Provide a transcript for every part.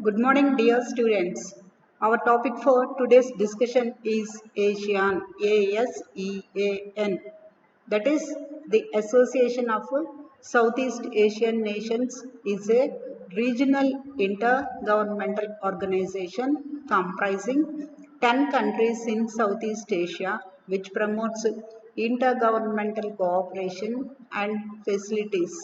Good morning, dear students. Our topic for today's discussion is ASEAN, ASEAN. That is the Association of Southeast Asian Nations is a regional intergovernmental organization comprising 10 countries in Southeast Asia which promotes intergovernmental cooperation and facilities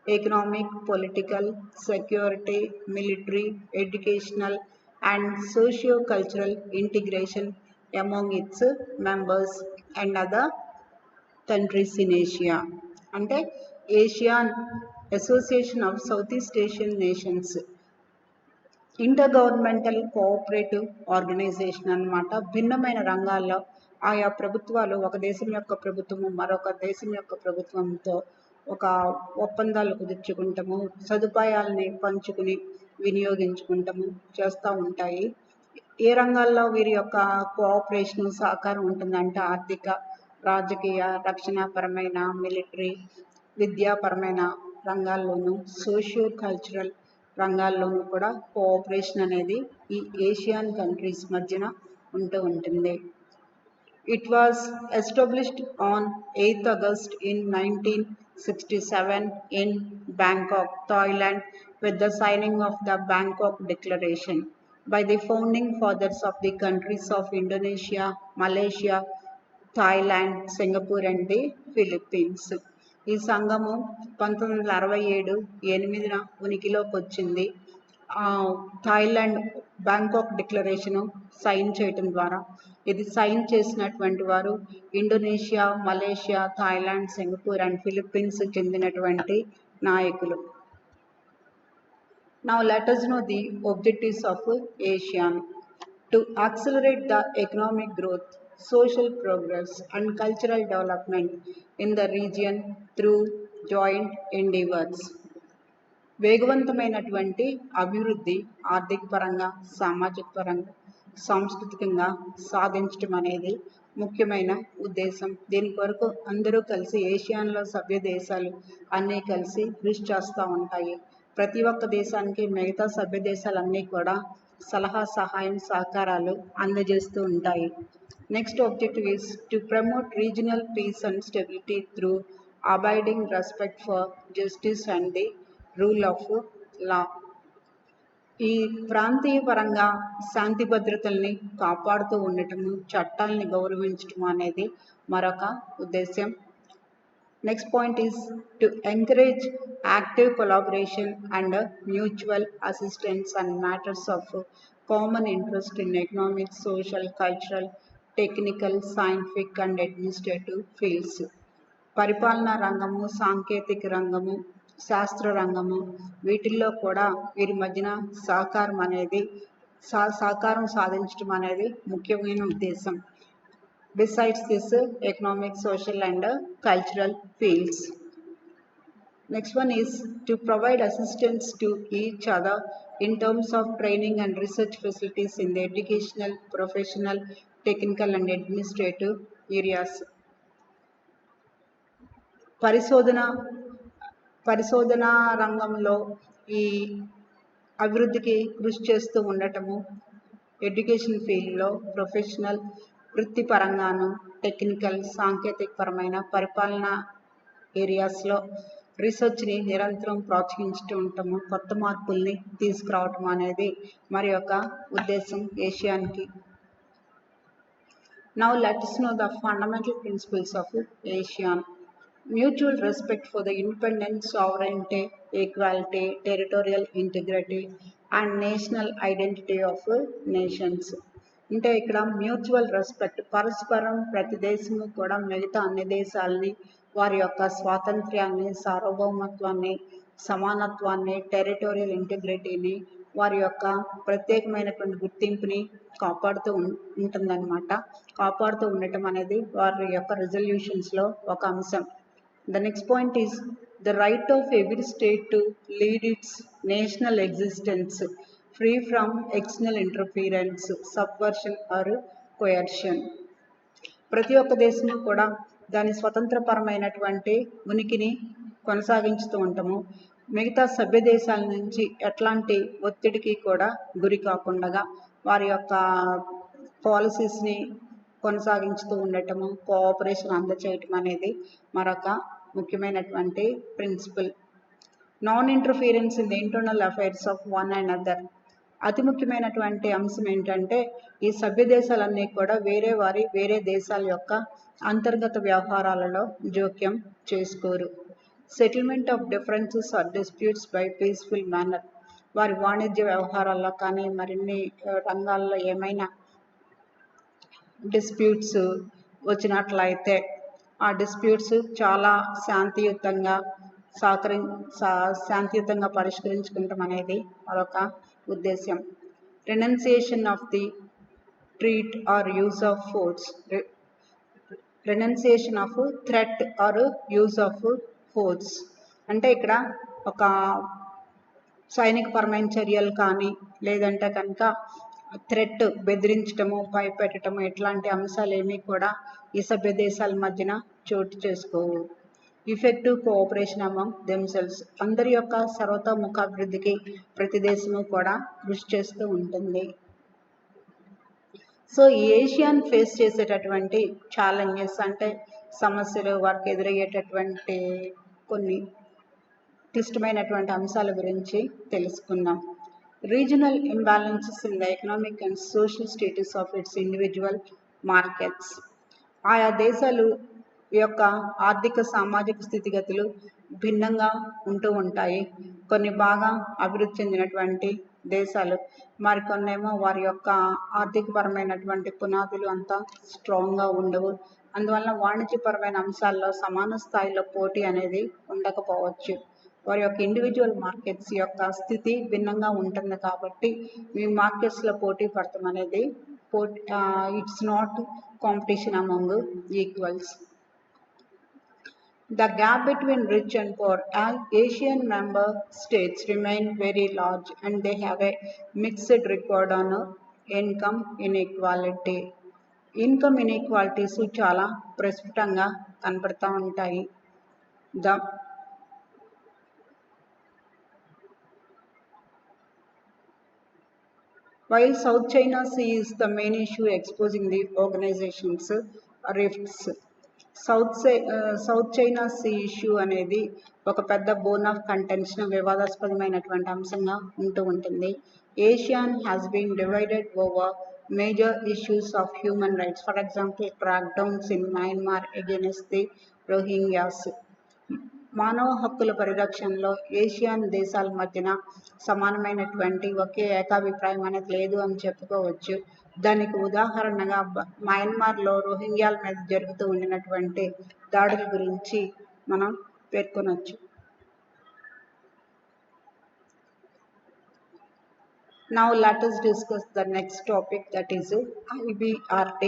economic, political, security, military, educational, and socio-cultural integration among its members and other countries in Asia. అంటే Asian association of south east Asian nations intergovernmental cooperative organisation అన్నమాట. భిన్నమైన రంగాల్లో ఆయా ప్రభుత్వాలు ఒక దేశం యొక్క ప్రభుత్వము మరొక దేశం యొక్క ప్రభుత్వంతో ఒక ఒప్పందాలు కుదుర్చుకుంటాము, సదుపాయాలని పంచుకుని వినియోగించుకుంటాము చేస్తూ ఉంటాయి. ఏ రంగాల్లో వీరి యొక్క కోఆపరేషన్ సహకారం ఉంటుందంటే ఆర్థిక, రాజకీయ, రక్షణాపరమైన, మిలిటరీ, విద్యాపరమైన రంగాల్లోనూ, సోషియో కల్చరల్ రంగాల్లోనూ కూడా కోఆపరేషన్ అనేది ఈ ఏషియన్ కంట్రీస్ మధ్యన ఉంటుంది. It was established on 8th August in 1967 in Bangkok, Thailand, with the signing of the Bangkok Declaration by the founding fathers of the countries of Indonesia, Malaysia, Thailand, Singapore and the Philippines. ఈ సంఘము 1967 8న ఉనికిలోకి వచ్చింది. Thailand Bangkok declaration sign చేయటం ద్వారా ఇది sign చేసినటువంటి వారు Indonesia, Malaysia, Thailand, Singapore and Philippines చెందినటువంటి నాయకులు. Now let us know the objectives of ASEAN. To accelerate the economic growth, social progress and cultural development in the region through joint endeavors. వేగవంతమైనటువంటి అభివృద్ధి ఆర్థిక పరంగా, సామాజిక పరంగా, సాంస్కృతికంగా సాధించడం అనేది ముఖ్యమైన ఉద్దేశం. దీని కొరకు అందరూ కలిసి ఏషియాన్లో సభ్య దేశాలు అన్నీ కలిసి కృషి చేస్తూ ఉంటాయి. ప్రతి ఒక్క దేశానికి మిగతా సభ్య దేశాలన్నీ కూడా సలహా, సహాయం, సహకారాలు అందజేస్తూ ఉంటాయి. Next objective is to promote regional peace and stability through abiding respect for justice and the rule of law. ఈ ప్రాంతీయ పరంగా శాంతి భద్రతల్ని కాపాడుతూ ఉండటము, చట్టాలని గౌరవించటం అనేది మరొక ఉద్దేశం. Next point is to encourage active collaboration and mutual assistance on matters of common interest in economic, social, cultural, technical, scientific and administrative fields. పరిపాలనా రంగము, సాంకేతిక రంగము, శాస్త్ర రంగము వీటిల్లో కూడా వీరి మధ్యన సహకారం సాధించడం అనేది ముఖ్యమైన ఉద్దేశం. Besides this, economic, social and cultural fields. Next one is to provide assistance to each other in terms of training and research facilities in the educational, professional, technical and administrative areas. పరిశోధన రంగంలో ఈ అభివృద్ధికి కృషి చేస్తూ ఉండటము, education ఫీల్డ్లో, professional వృత్తిపరంగాను, technical సాంకేతిక పరమైన పరిపాలన ఏరియాస్లో రీసెర్చ్ని నిరంతరం ప్రోత్సహించుతూ ఉంటాము, కొత్త మార్పుల్ని తీసుకురావటం అనేది మరి యొక్క ఉద్దేశం ఏషియాన్కి. Now let us know the fundamental principles of ASEAN. Mutual respect for the independence, sovereignty, equality, territorial integrity and national identity of nations. అంటే ఇక్కడ మ్యూచువల్ రెస్పెక్ట్, పరస్పరం ప్రతి దేశము కూడా మిగతా అన్ని దేశాలని వారి యొక్క స్వాతంత్ర్యాన్ని, సార్వభౌమత్వాన్ని, సమానత్వాన్ని, టెరిటోరియల్ ఇంటిగ్రిటీని, వారి యొక్క ప్రత్యేకమైనటువంటి గుర్తింపుని కాపాడుతూ ఉండటం అనేది వారి యొక్క రిజల్యూషన్స్లో ఒక అంశం. The next point is the right of every state to lead its national existence free from external interference, subversion or coercion. ప్రతి ఒక్క దేశము కూడా దాని స్వతంత్రపరమైనటువంటి ఉనికిని కొనసాగించుతూ ఉంటాము. మిగతా సభ్య దేశాల నుంచి ఎట్లాంటి ఒత్తిడికి కూడా గురి కాకుండా వారి యొక్క పాలసీస్ని కొనసాగించుతూ ఉండటము, కోఆపరేషన్ అందచేయటం అనేది మరొక ముఖ్యమైనటువంటి principle. Non interference in the internal affairs of one and other. అతి ముఖ్యమైనటువంటి అంశం ఏంటంటే ఈ సభ్య దేశాలన్నీ కూడా వేరే దేశాల యొక్క అంతర్గత వ్యవహారాలలో జోక్యం చేసుకోరు. Settlement of differences or disputes by peaceful manner. వారి వాణిజ్య వ్యవహారాల్లో కానీ మరిన్ని రంగాల్లో ఏమైనా డిస్ప్యూట్స్ వచ్చినట్లయితే ఆ డిస్ప్యూట్స్ చాలా శాంతియుతంగా శాంతియుతంగా పరిష్కరించుకుంటాం అనేది మరొక ఉద్దేశ్యం. Renunciation of the threat or use of force. Renunciation of threat or use of force అంటే ఇక్కడ ఒక సైనికపరమైన చర్యలు కానీ లేదంటే కనుక థ్రెట్ బెదిరించటము, భయపెట్టడము ఇట్లాంటి అంశాలు ఏమీ కూడా ఈ సభ్య దేశాల మధ్యన చోటు చేసుకోవు. Effective cooperation among themselves. అందరి యొక్క సర్వతోముఖాభివృద్ధికి ప్రతి దేశము కూడా కృషి చేస్తూ ఉంటుంది. సో ఈ ఏషియాన్ ఫేస్ చేసేటటువంటి ఛాలెంజెస్ అంటే సమస్యలు, వారికి ఎదురయ్యేటటువంటి కొన్ని క్లిష్టమైనటువంటి అంశాల గురించి తెలుసుకుందాం. Regional imbalances in the economic and social status of it's individual markets. ఆయా దేశాలు యొక్క ఆర్థిక సామాజిక స్థితిగతులు భిన్నంగా ఉంటూ ఉంటాయి. కొన్ని బాగా అభివృద్ధి చెందినటువంటి దేశాలు, మరికొన్నేమో వారి యొక్క ఆర్థికపరమైనటువంటి పునాదులు అంతా స్ట్రాంగ్గా ఉండవు. అందువల్ల వాణిజ్యపరమైన అంశాల్లో సమాన స్థాయిలో పోటీ అనేది ఉండకపోవచ్చు. వారి యొక్క ఇండివిజువల్ మార్కెట్స్ యొక్క స్థితి భిన్నంగా ఉంటుంది కాబట్టి ఈ మార్కెట్స్లో పోటీ పడటం అనేది it's not competition among equals. The gap between rich and poor Asian member states remain very large and they have a mixed record on income inequality. Income inequalities చాలా ప్రస్ఫుటంగా కనపడుతూ ఉంటాయి. While South China Sea is the main issue exposing the organization's rifts. South China Sea issue అనేది ఒక పెద్ద bone of contention, వివాదాస్పదమైనటువంటి అంశంగా ఉంటూ ఉంటుంది. ASEAN has been divided over major issues of human rights. For example crackdowns in Myanmar against the Rohingyas. మానవ హక్కుల పరిరక్షణలో ASEAN దేశాల మధ్యన సమానమైనటువంటి ఒకే ఏకాభిప్రాయం అనేది లేదు అని చెప్పుకోవచ్చు. దానికి ఉదాహరణగా మయన్మార్లో రోహింగ్యాల మీద జరుగుతూ ఉండినటువంటి దాడుల గురించి మనం పేర్కొనవచ్చు. Now let us discuss the next topic, that is IBRD.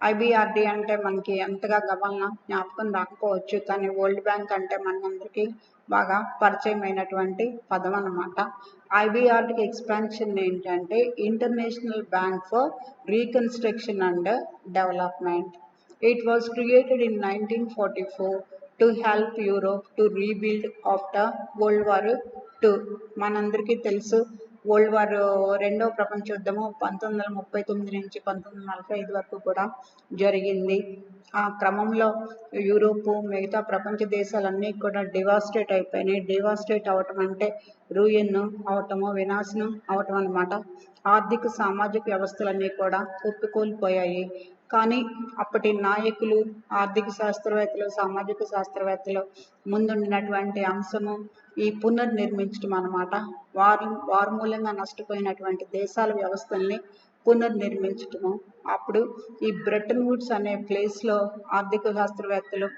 IBRD అంటే మనకి అంతగా గమన జ్ఞాపకం రాకపోవచ్చు, కానీ వరల్డ్ బ్యాంక్ అంటే మనందరికీ బాగా పరిచయమైనటువంటి పదం అన్నమాట. ఐబిఆర్డికి ఎక్స్పాన్షన్ ఏంటంటే international bank for reconstruction and development. It was created in 1944 to help Europe to rebuild after world war II. మనందరికీ తెలుసు, వరల్డ్ వార్ రెండవ ప్రపంచ యుద్ధము 1939 నుంచి 1945 వరకు కూడా జరిగింది. ఆ క్రమంలో యూరోపు మిగతా ప్రపంచ దేశాలన్నీ కూడా డివాస్టేట్ అయిపోయినాయి. డివాస్టేట్ అవటం అంటే రూయిన్ అవటము, వినాశనం అవటం అన్నమాట. ఆర్థిక సామాజిక వ్యవస్థలన్నీ కూడా కుప్పకూలిపోయాయి. కానీ అప్పటి నాయకులు, ఆర్థిక శాస్త్రవేత్తలు, సామాజిక శాస్త్రవేత్తలు ముందుండినటువంటి అంశము ఈ పునర్నిర్మించడం అన్నమాట. వారు మూలంగా నష్టపోయినటువంటి దేశాల వ్యవస్థల్ని పునర్నిర్మించటము. అప్పుడు ఈ బ్రెటన్ వుడ్స్ అనే ప్లేస్లో ఆర్థిక శాస్త్రవేత్తలు,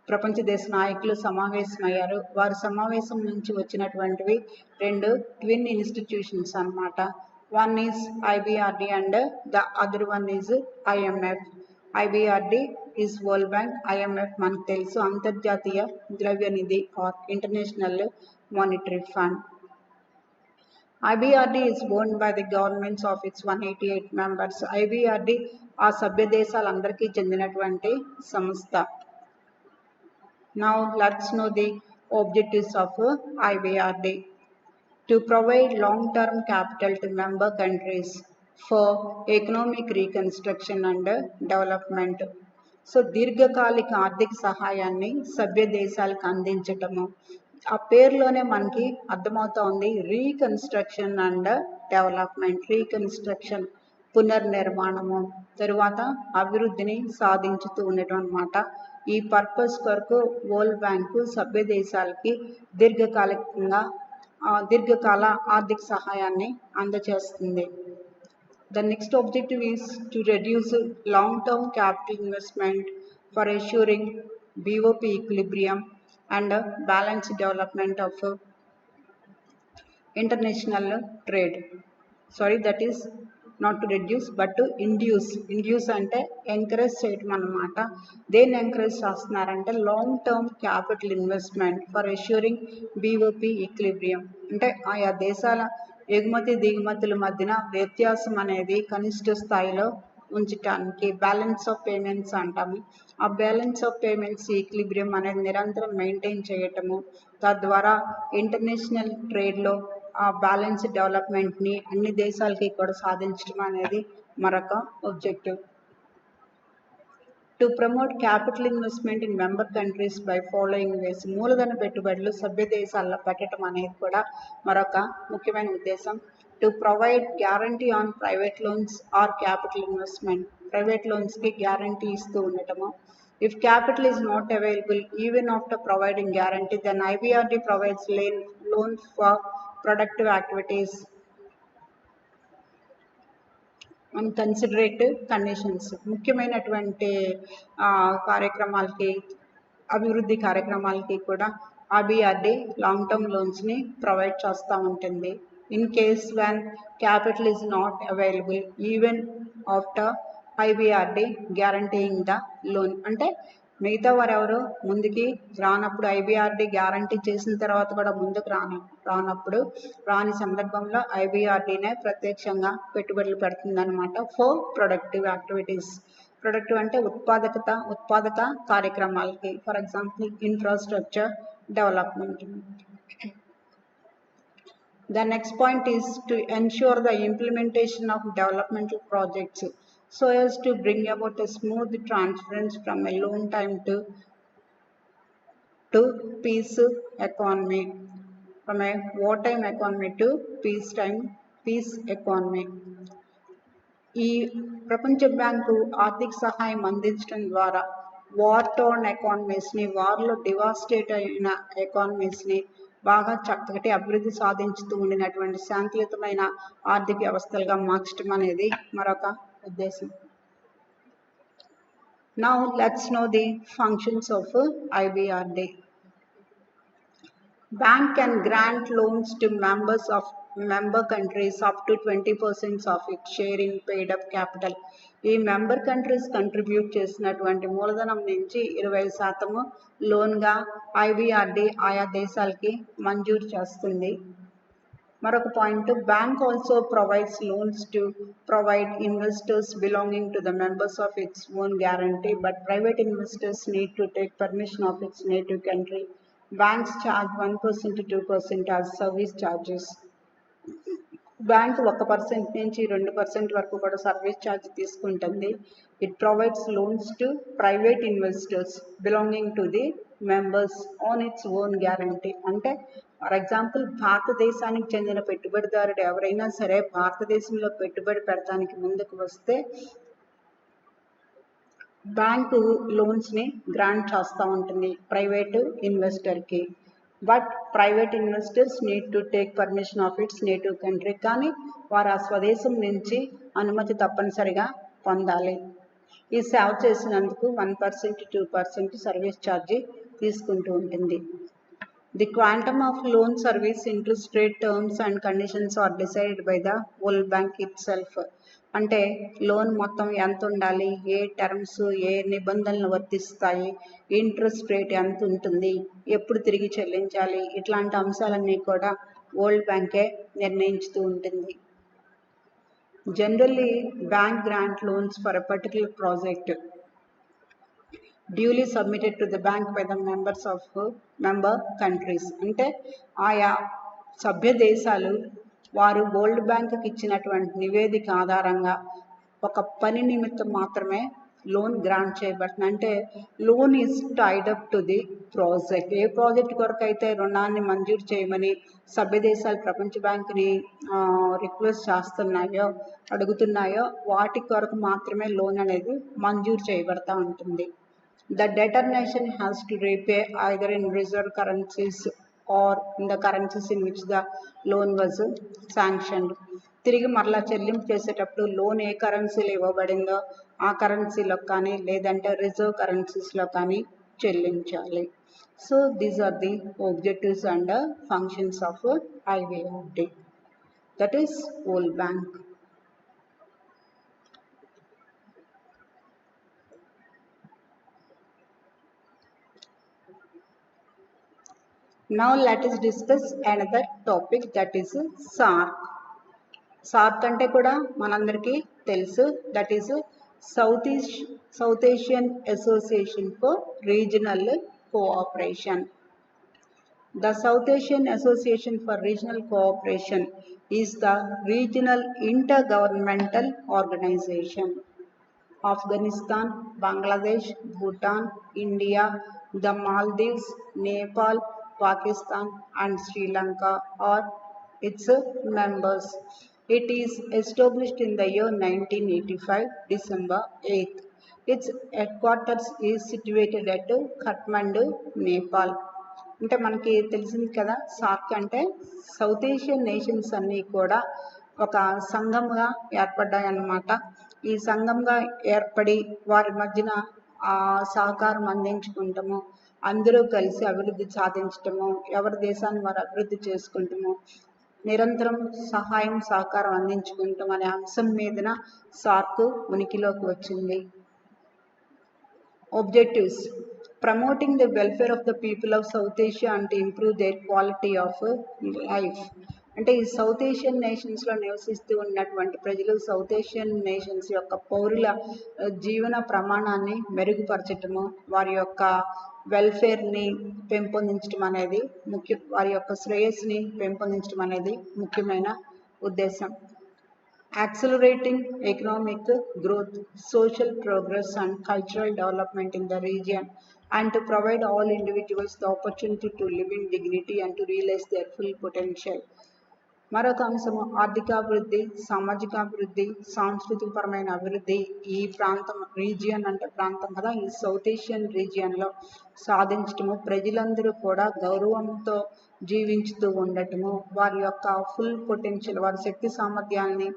ప్రపంచ దేశ నాయకులు సమావేశమయ్యారు. వారి సమావేశం నుంచి వచ్చినటువంటివి రెండు ట్విన్ ఇన్స్టిట్యూషన్స్ అన్నమాట. One is IBRD and the other one is IMF. IBRD is World Bank, IMF మనకు తెలుసు అంతర్జాతీయ ద్రవ్య నిధి or International Monetary Fund. IBRD is owned by the governments of its 188 members. IBRD ఆ సభ్య దేశాలందరికీ చెందినటువంటి సంస్థ. Now let's know the objectives of IBRD. To provide long-term capital to member countries for economic reconstruction and development. So దీర్ఘకాలిక ఆర్థిక సహాయాన్ని సభ్య దేశాలకు అందించటము. ఆ పేరులోనే మనకి అర్థమవుతోంది రీకన్స్ట్రక్షన్ అండ్ డెవలప్మెంట్. రీకన్స్ట్రక్షన్ పునర్నిర్మాణము, తరువాత అభివృద్ధిని సాధించుతూ ఉండటం అన్నమాట. ఈ పర్పస్ కొరకు వరల్డ్ బ్యాంకు సభ్య దేశాలకి దీర్ఘకాల ఆర్థిక సహాయాన్ని అందజేస్తుంది. The next objective is to reduce long-term capital investment for assuring BOP equilibrium and balanced development of international trade. That is not to reduce but to induce అంటే ఎంకరేజ్ చేయటం అన్నమాట. దేన్ని ఎంకరేజ్ చేస్తున్నారంటే long term capital investment for assuring BOP equilibrium, అంటే ఆయా దేశాల ఎగుమతి దిగుమతుల మధ్యన వ్యత్యాసం అనేది కనిష్ట స్థాయిలో ఉంచటానికి బ్యాలెన్స్ ఆఫ్ పేమెంట్స్ అంటాము. ఆ బ్యాలెన్స్ ఆఫ్ పేమెంట్స్ ఈక్విలిబ్రియం అనేది నిరంతరం మెయింటైన్ చేయటము, తద్వారా ఇంటర్నేషనల్ ట్రేడ్లో ఆ బ్యాలెన్స్ డెవలప్మెంట్ని అన్ని దేశాలకి కూడా సాధించడం అనేది మరొక objective. To promote capital investment in member countries by following ways. మూలధన పెట్టుబడులు సభ్య దేశాల్లో పెట్టడం అనేది కూడా మరొక ముఖ్యమైన ఉద్దేశం. To provide guarantee on private loans or capital investment. Private లోన్స్కి గ్యారంటీ ఇస్తూ ఉండటము. If capital is not available even after providing guarantee, then IBRD provides loans for productive activities on considerate conditions. ముఖ్యమైనటువంటి కార్యక్రమాలకి, అభివృద్ధి కార్యక్రమాలకి కూడా IBRD లాంగ్ టర్మ్ లోన్స్ని ప్రొవైడ్ చేస్తూ ఉంటుంది. In case when capital is not available even after IBRD guaranteeing the loan, అంటే మిగతా వారెవరు ముందుకి రానప్పుడు, IBRD గ్యారంటీ చేసిన తర్వాత కూడా ముందుకు రాని సందర్భంలో IBRDనే ప్రత్యక్షంగా పెట్టుబడులు పెడుతుందన్నమాట. For productive activities. ప్రొడక్టివ్ అంటే ఉత్పాదక కార్యక్రమాలకి, for example infrastructure development. The next point is to ensure the implementation of developmental projects so as to bring about a smooth transference from a loan time to peace economy, from a wartime economy to peace economy. ఈ ప్రపంచ bank ఆర్థిక సహాయం అందించడం ద్వారా war torn ఎకానమీస్ని, వార్లో devastate అయిన ఎకానమీస్ని బాగా చక్కటి అభివృద్ధి సాధించుతూ ఉండినటువంటి శాంతియుతమైన ఆర్థిక వ్యవస్థలుగా మార్చడం అనేది మరొక ఉద్దేశం. Now let's know the functions of IBRD. Bank can grant loans to members of member countries up to 20% of its share in paid up capital. ఈ మెంబర్ కంట్రీస్ కంట్రిబ్యూట్ చేసినటువంటి మూలధనం నుంచి 20% లోన్గా IBRD ఆయా దేశాలకి మంజూరు చేస్తుంది. మరొక point, bank also provides loans to provide investors belonging to the members of its own guarantee, but private investors need to take permission of it's native country. Banks charge 1% to 2% as service charges. Bank 1% నుంచి 2% వరకు కూడా service charge తీసుకుంటుంది. It provides loans to private investors belonging to the members on its own guarantee. అంటే for example భారతదేశానికి చెందిన పెట్టుబడిదారుడు ఎవరైనా సరే భారతదేశంలో పెట్టుబడి పెడతానికి ముందుకు వస్తే బ్యాంకు లోన్స్ని గ్రాంట్ చేస్తూ ఉంటుంది ప్రైవేటు ఇన్వెస్టర్కి. But private investors need to take permission of it's native country. కానీ వారు ఆ స్వదేశం నుంచి అనుమతి తప్పనిసరిగా పొందాలి. ఈ సేవ చేసినందుకు 1% to 2% సర్వీస్ ఛార్జీ తీసుకుంటూ ఉంటుంది. The quantum of loan service interest rate terms and conditions are decided by the World Bank itself. అంటే లోన్ మొత్తం ఎంత ఉండాలి, ఏ టర్మ్స్, ఏ నిబంధనలు వర్తిస్తాయి, ఇంట్రెస్ట్ రేట్ ఎంత ఉంటుంది, ఎప్పుడు తిరిగి చెల్లించాలి, ఇట్లాంటి అంశాలన్నీ కూడా వరల్డ్ బ్యాంకే నిర్ణయించుతూ ఉంటుంది. Generally bank grant loans for a particular project. Duly submitted to the bank by the members of member countries. అంటే ఆయా సభ్య దేశాలు వారు వరల్డ్ బ్యాంక్కి ఇచ్చినటువంటి నివేదిక ఆధారంగా ఒక పని నిమిత్తం మాత్రమే లోన్ గ్రాంట్ చేయబడుతుంది. అంటే loan is tied up to the project. A project కొరకు అయితే రుణాన్ని మంజూరు చేయమని సభ్య దేశాలు ప్రపంచ బ్యాంకుని రిక్వెస్ట్ చేస్తున్నాయో అడుగుతున్నాయో వాటి కొరకు మాత్రమే లోన్ అనేది మంజూరు చేయబడతా ఉంటుంది. The debtor nation has to repay either in reserve currencies or in the currencies in which the loan was sanctioned. తిరిగి మరలా చెల్లింపు చేసేటప్పుడు లోన్ ఏ కరెన్సీలో ఇవ్వబడిందో ఆ కరెన్సీలో కానీ లేదంటే రిజర్వ్ కరెన్సీస్లో కానీ చెల్లించాలి. So these are the objectives and functions of IBRD, that is World Bank. Now let us discuss another topic, that is SAARC. SAARC అంటే కూడా మనందరికీ తెలుసు, that is south Asian association for regional cooperation. The South Asian Association for Regional Cooperation is the regional intergovernmental organization. Afghanistan, Bangladesh, Bhutan, India, the Maldives, Nepal, Pakistan and Sri Lanka are its members. It is established in the year 1985, December 8th. Its headquarters is situated at Kathmandu, Nepal. అంటే మనకి తెలిసింది కదా, SAARC అంటే south Asian nations అన్నీ కూడా ఒక సంఘంగా ఏర్పడ్డాయన్నమాట. ఈ సంఘంగా ఏర్పడి వారి మధ్యన సహకారం అందించుకుంటాము, అందరూ కలిసి అభివృద్ధి సాధించటము, ఎవరి దేశాన్ని వారు అభివృద్ధి చేసుకుంటాము, నిరంతరం సహాయం సహకారం అందించుకుంటాం అనే అంశం మీదన సార్క్ ఉనికిలోకి వచ్చింది. Objectives: promoting the welfare of the people of South Asia and to improve their quality of life. అంటే ఈ సౌత్ ఏషియన్ నేషన్స్లో నివసిస్తూ ఉన్నటువంటి ప్రజలు సౌత్ ఏషియన్ నేషన్స్ యొక్క పౌరుల జీవన ప్రమాణాన్ని మెరుగుపరచటము, వారి యొక్క వెల్ఫేర్ని పెంపొందించడం అనేది వారి యొక్క శ్రేయస్సుని పెంపొందించడం అనేది ముఖ్యమైన ఉద్దేశం. Accelerating economic growth, social progress and cultural development in the region, and to provide all individuals the opportunity to live in dignity and to realize their full potential. మరొక అంశము ఆర్థికాభివృద్ధి, సామాజికాభివృద్ధి, సాంస్కృతికపరమైన అభివృద్ధి. ఈ ప్రాంతం, రీజియన్ అంటే ప్రాంతం కదా, ఈ సౌత్ ఏషియన్ రీజియన్లో సాధించటము, ప్రజలందరూ కూడా గౌరవంతో జీవించుతూ ఉండటము, వారి యొక్క ఫుల్ పొటెన్షియల్, వారి శక్తి సామర్థ్యాన్ని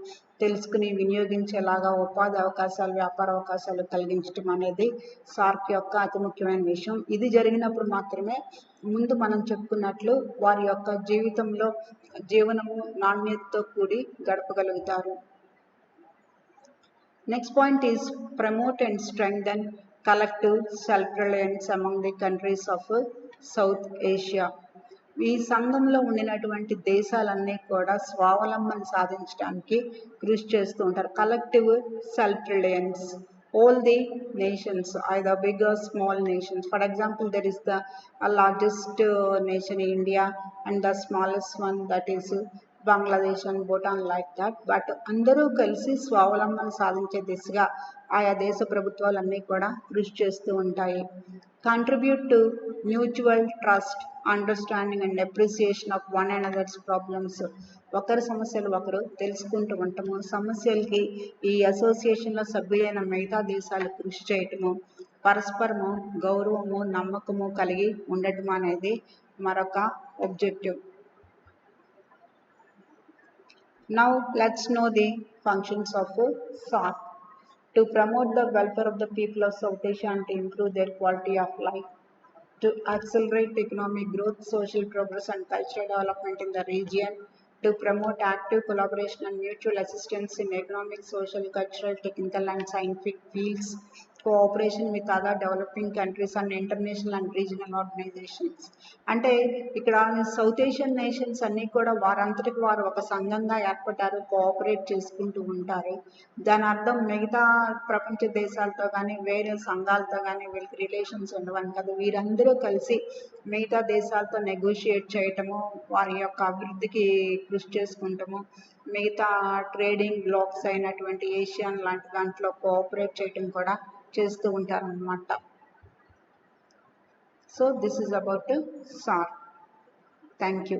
తెలుసుకుని వినియోగించేలాగా ఉపాధి అవకాశాలు, వ్యాపార అవకాశాలు కలిగించటం అనేది సార్క్ యొక్క అతి ముఖ్యమైన విషయం. ఇది జరిగినప్పుడు మాత్రమే ముందు మనం చెప్పుకున్నట్లు వారి యొక్క జీవితంలో జీవనము నాణ్యతతో కూడి గడపగలుగుతారు. Next point is promote and strengthen collective self reliance among the countries of South Asia. ఈ సంఘంలో ఉండినటువంటి దేశాలన్నీ కూడా స్వావలంబన సాధించడానికి కృషి చేస్తూ ఉంటారు. Collective self Reliance, all the nations, either big or small nations. For example, there is the largest nation India and the smallest one, that is Bangladesh and Bhutan, like that. But అందరూ కలిసి స్వావలంబన సాధించే దిశగా ఆయా దేశ ప్రభుత్వాలన్నీ కూడా కృషి చేస్తూ ఉంటాయి. Contribute to mutual trust, understanding and appreciation of one another's problems. ఒకరి సమస్యలు ఒకరు తెలుసుకుంటూ ఉంటాము. సమస్యలకి ఈ అసోసియేషన్లో సభ్యులైన మిగతా దేశాలు కృషి చేయటము, పరస్పరము గౌరవము, నమ్మకము కలిగి ఉండటం అనేది మరొక objective. Now let's know the functions of SAARC. To promote the welfare of the people of South Asia and to improve their quality of life, to accelerate economic growth, social progress and cultural development in the region, to promote active collaboration and mutual assistance in economic, social, cultural, technical and scientific fields, cooperation with other developing countries and international and regional organisations. అంటే ఇక్కడ south Asian nations అన్నీ కూడా వారంతటికి వారు ఒక సంఘంగా ఏర్పడ్డారు, cooperate చేసుకుంటూ ఉంటారు. దాని అర్థం మిగతా ప్రపంచ దేశాలతో కానీ వేరే సంఘాలతో కానీ వీళ్ళకి రిలేషన్స్ ఉండవని కాదు. వీరందరూ కలిసి మిగతా దేశాలతో నెగోషియేట్ చేయటము, వారి యొక్క అభివృద్ధికి కృషి చేసుకుంటాము, మిగతా ట్రేడింగ్ బ్లాక్స్ అయినటువంటి ఏషియన్ లాంటి దాంట్లో కోఆపరేట్ చేయటం కూడా చేస్తూ ఉంటారన్నమాట. So this is about SAARC. Thank you.